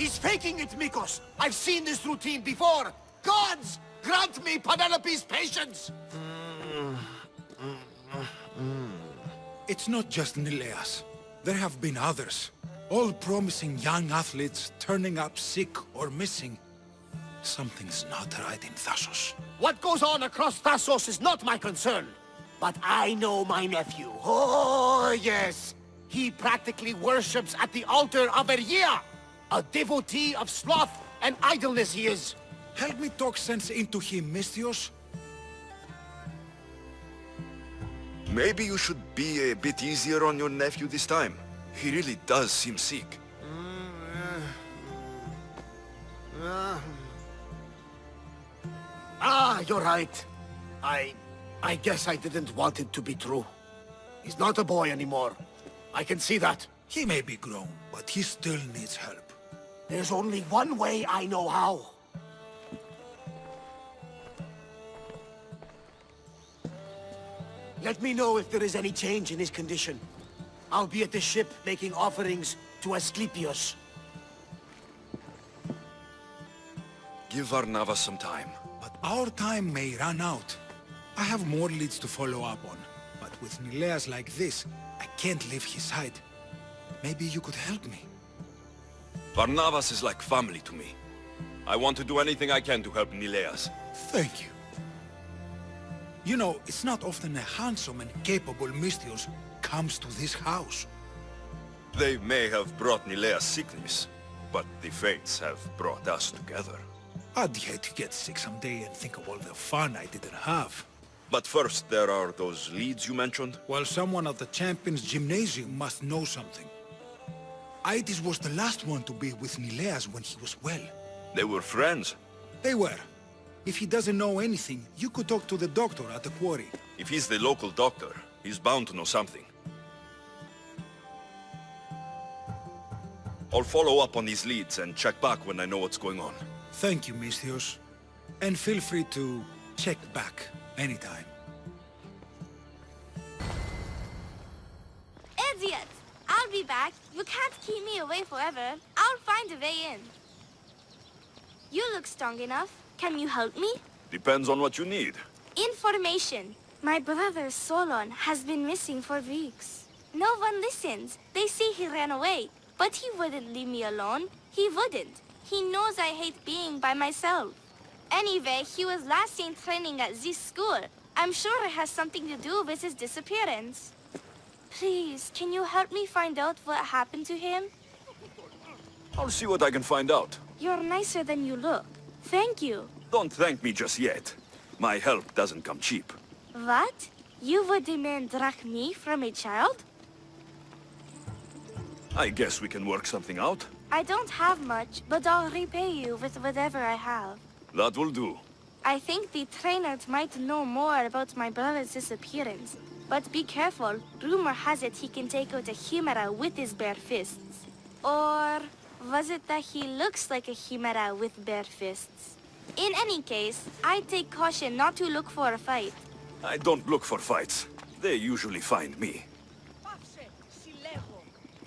He's faking it, Mikkos! I've seen this routine before! Gods! Grant me Penelope's patience! It's not just Nileas. There have been others. All promising young athletes turning up sick or missing. Something's not right in Thasos. What goes on across Thasos is not my concern. But I know my nephew. Oh, yes. He practically worships at the altar of Ergia. A devotee of sloth and idleness he is. Help me talk sense into him, Misthios. Maybe you should be a bit easier on your nephew this time. He really does seem sick. You're right. I guess I didn't want it to be true. He's not a boy anymore. I can see that. He may be grown, but he still needs help. There's only one way I know how. Let me know if there is any change in his condition. I'll be at the ship making offerings to Asclepius. Give Varnava some time. But our time may run out. I have more leads to follow up on. But with Nileas like this, I can't leave his side. Maybe you could help me. Varnavas is like family to me. I want to do anything I can to help Nileas. Thank you. You know, it's not often a handsome and capable Misthios comes to this house. They may have brought Nileas sickness, but the fates have brought us together. I'd hate to get sick someday and think of all the fun I didn't have. But first, there are those leads you mentioned. Well, someone at the Champions Gymnasium must know something. Aitis was the last one to be with Nileas when he was well. They were friends. They were. If he doesn't know anything, you could talk to the doctor at the quarry. If he's the local doctor, he's bound to know something. I'll follow up on these leads and check back when I know what's going on. Thank you, Misthios. And feel free to check back anytime. Idiot! I'll be back. You can't keep me away forever. I'll find a way in. You look strong enough. Can you help me? Depends on what you need. Information. My brother Solon has been missing for weeks. No one listens. They say he ran away. But he wouldn't leave me alone. He wouldn't. He knows I hate being by myself. Anyway, he was last seen training at this school. I'm sure it has something to do with his disappearance. Please, can you help me find out what happened to him? I'll see what I can find out. You're nicer than you look. Thank you. Don't thank me just yet. My help doesn't come cheap. What? You would demand drachmi from a child? I guess we can work something out. I don't have much, but I'll repay you with whatever I have. That will do. I think the trainers might know more about my brother's disappearance. But be careful. Rumor has it he can take out a chimera with his bare fists. Or was it that he looks like a chimera with bare fists? In any case, I'd take caution not to look for a fight. I don't look for fights. They usually find me.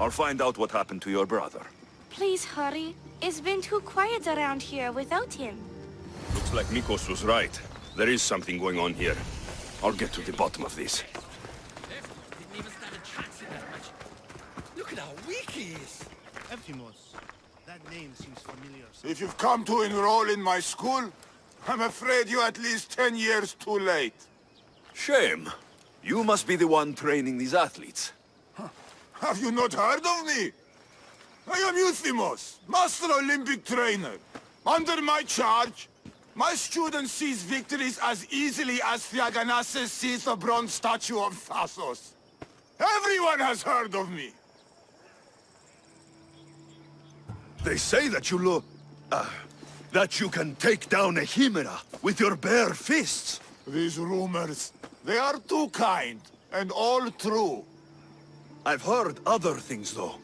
I'll find out what happened to your brother. Please hurry. It's been too quiet around here without him. Looks like Mikkos was right. There is something going on here. I'll get to the bottom of this. Didn't even stand a chance in that match. Look at how weak he is. Euthymos. That name seems familiar. If you've come to enroll in my school, I'm afraid you're at least 10 years too late. Shame. You must be the one training these athletes. Have you not heard of me? I am Euthymos, Master Olympic Trainer. Under my charge, my students seize victories as easily as Theaganasses sees the bronze statue of Thasos. Everyone has heard of me. They say that you that you can take down a chimera with your bare fists. These rumors, they are too kind and all true. I've heard other things, though.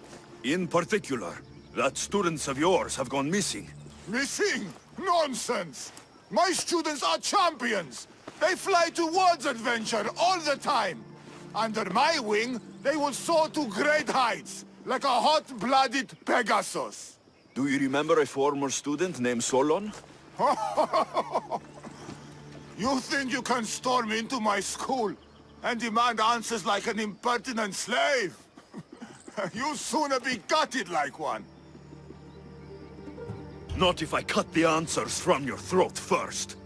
In particular, that students of yours have gone missing. Missing? Nonsense! My students are champions! They fly towards adventure all the time! Under my wing, they will soar to great heights, like a hot-blooded Pegasus. Do you remember a former student named Solon? You think you can storm into my school and demand answers like an impertinent slave? You'll sooner be gutted like one. Not if I cut the answers from your throat first.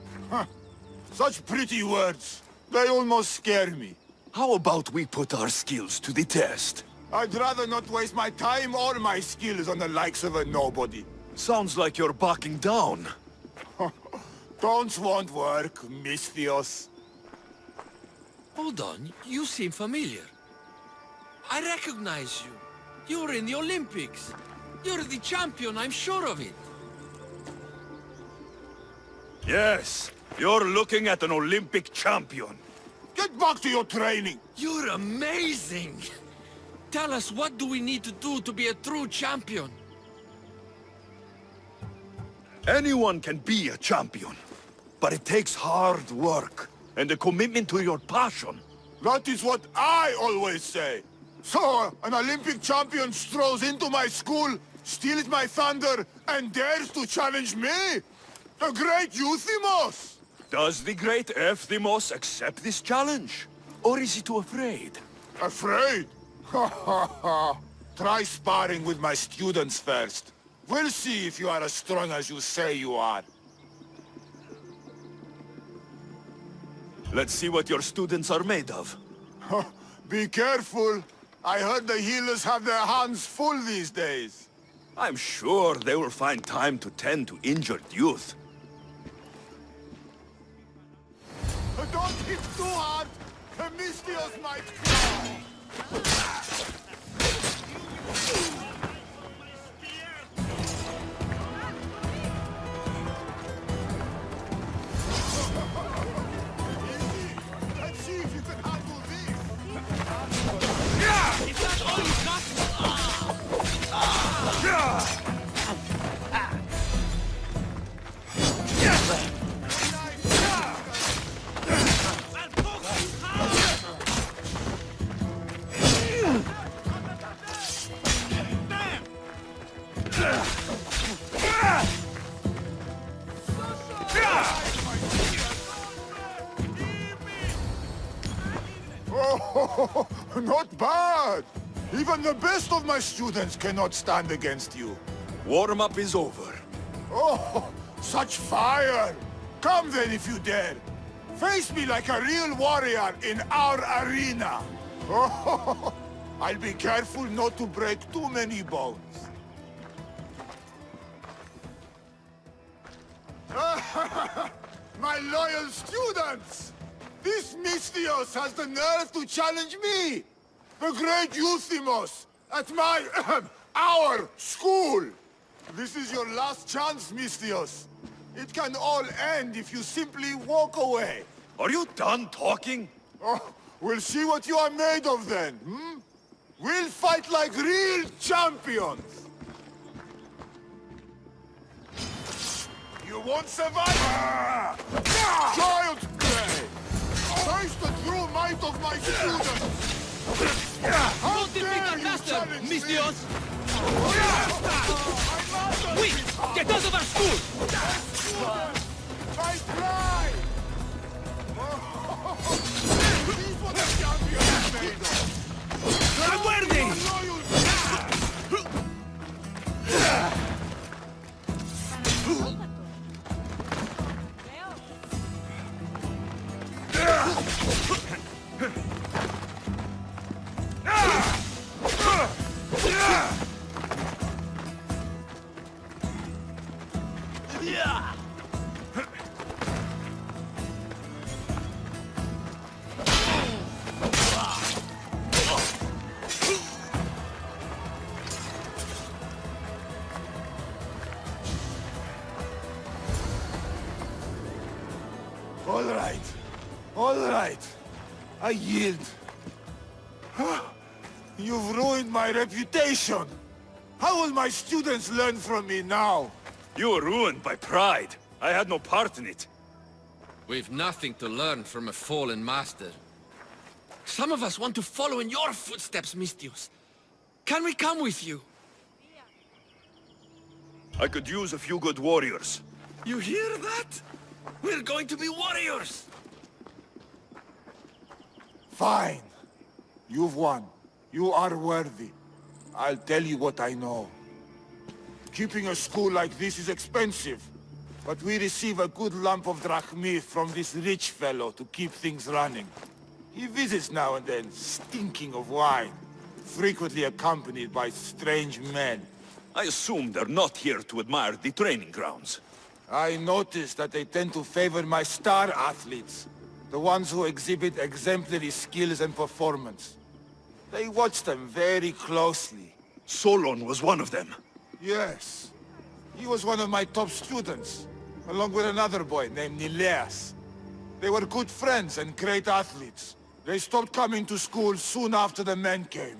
Such pretty words. They almost scare me. How about we put our skills to the test? I'd rather not waste my time or my skills on the likes of a nobody. Sounds like you're backing down. Don't want work, Misthios. Hold on, you seem familiar. I recognize you. You're in the Olympics. You're the champion, I'm sure of it. Yes, you're looking at an Olympic champion. Get back to your training. You're amazing! Tell us, what do we need to do to be a true champion? Anyone can be a champion, but it takes hard work and a commitment to your passion. That is what I always say. So, an Olympic champion strolls into my school, steals my thunder, and dares to challenge me? The great Euthymos! Does the great Euthymos accept this challenge? Or is he too afraid? Afraid? Ha ha ha! Try sparring with my students first. We'll see if you are as strong as you say you are. Let's see what your students are made of. Be careful. I heard the healers have their hands full these days. I'm sure they will find time to tend to injured youth. Don't hit too hard! Themistios might cry! Let's see if you can handle this! Is that all you got? Oh, not bad! Even the best of my students cannot stand against you. Warm-up is over. Oh, such fire! Come then if you dare. Face me like a real warrior in our arena. Oh, I'll be careful not to break too many bones. My loyal students! This Misthios has the nerve to challenge me! The great Euthymos! At my... our school! This is your last chance, Misthios. It can all end if you simply walk away. Are you done talking? Oh, we'll see what you are made of then, hmm? We'll fight like real champions! You won't survive! Child's play! Face the true might of my students! How dare you challenge me? Misthios! Quick! Get out of our school! My pride! This is what a champion is made of! ¡Recuerde! All right. I yield. You've ruined my reputation. How will my students learn from me now? You were ruined by pride. I had no part in it. We've nothing to learn from a fallen master. Some of us want to follow in your footsteps, Misthios. Can we come with you? I could use a few good warriors. You hear that? We're going to be warriors! Fine. You've won. You are worthy. I'll tell you what I know. Keeping a school like this is expensive, but we receive a good lump of drachmi from this rich fellow to keep things running. He visits now and then, stinking of wine, frequently accompanied by strange men. I assume they're not here to admire the training grounds. I noticed that they tend to favor my star athletes, the ones who exhibit exemplary skills and performance. They watch them very closely. Solon was one of them. Yes. He was one of my top students, along with another boy named Nileas. They were good friends and great athletes. They stopped coming to school soon after the men came.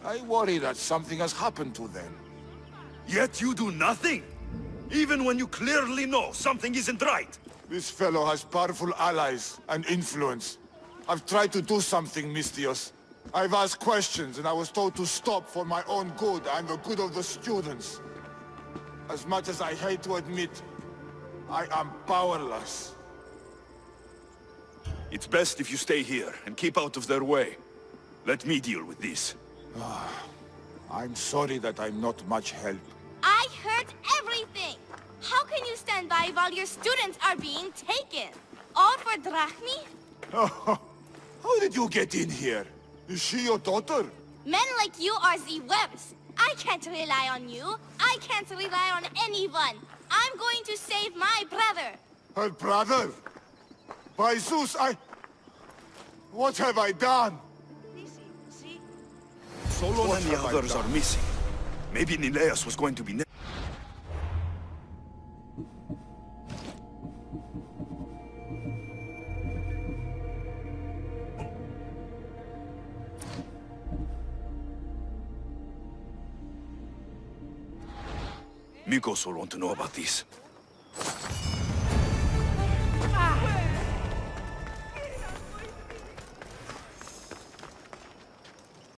I worry that something has happened to them. Yet you do nothing? Even when you clearly know something isn't right? This fellow has powerful allies and influence. I've tried to do something, Mystios. I've asked questions and I was told to stop for my own good and the good of the students. As much as I hate to admit, I am powerless. It's best if you stay here and keep out of their way. Let me deal with this. I'm sorry that I'm not much help. I heard everything! How can you stand by while your students are being taken? All for drachmi? How did you get in here? Is she your daughter? Men like you are the worst. I can't rely on you. I can't rely on anyone. I'm going to save my brother. Her brother? By Zeus, what have I done? Solon and the others are missing. Maybe Nileas was going to be next. Mikkos will want to know about this.